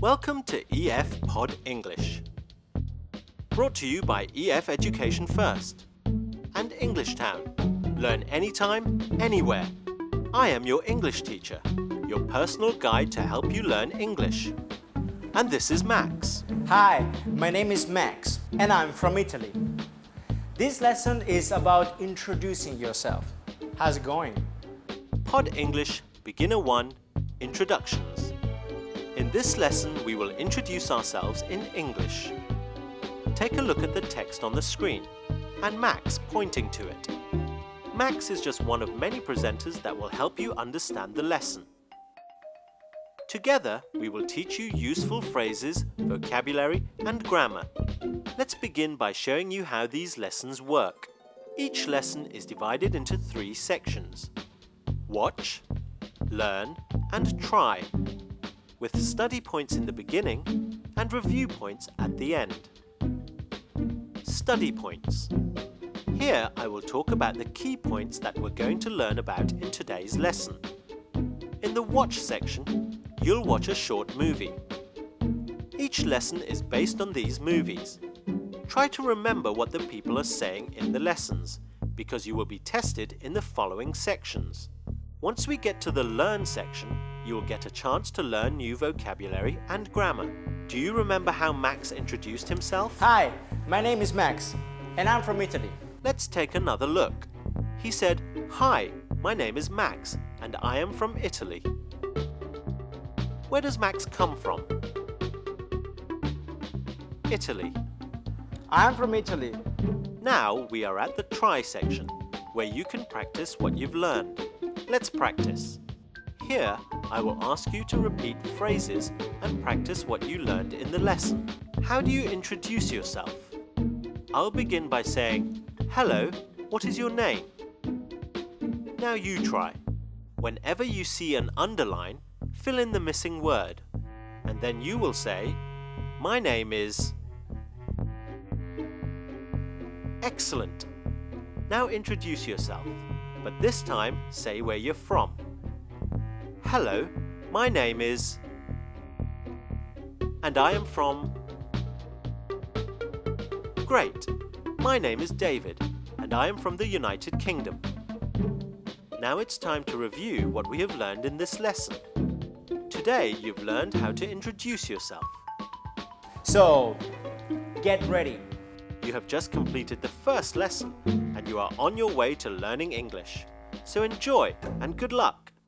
Welcome to EF Pod English. Brought to you by EF Education First and Englishtown. Learn anytime, anywhere. I am your English teacher, your personal guide to help you learn English. And this is Max. Hi, my name is Max and I'm from Italy. This lesson is about introducing yourself. How's it going? Pod English Beginner 1 Introductions. In this lesson, we will introduce ourselves in English. Take a look at the text on the screen and Max pointing to it. Max is just one of many presenters that will help you understand the lesson. Together, we will teach you useful phrases, vocabulary and grammar. Let's begin by showing you how these lessons work. Each lesson is divided into 3 sections: watch, learn and try, with study points in the beginning and review points at the end. Study points. Here I will talk about the key points that we're going to learn about in today's lesson. In the watch section, you'll watch a short movie. Each lesson is based on these movies. Try to remember what the people are saying in the lessons, because you will be tested in the following sections. Once we get to the learn section, you will get a chance to learn new vocabulary and grammar. Do you remember how Max introduced himself? Hi, my name is Max and I'm from Italy. Let's take another look. He said, "Hi, my name is Max and I am from Italy." Where does Max come from? Italy. I'm from Italy. Now we are at the try section, where you can practice what you've learned. Let's practice. Here, I will ask you to repeat phrases and practice what you learned in the lesson. How do you introduce yourself? I'll begin by saying, "Hello, what is your name?" Now you try. Whenever you see an underline, fill in the missing word, and then you will say, "My name is..." Excellent! Now introduce yourself, but this time say where you're from. "Hello, my name is..." and I am from... Great! My name is David and I am from the United Kingdom. Now it's time to review what we have learned in this lesson. Today you've learned how to introduce yourself. So, get ready. You have just completed the first lesson and you are on your way to learning English. So enjoy and good luck!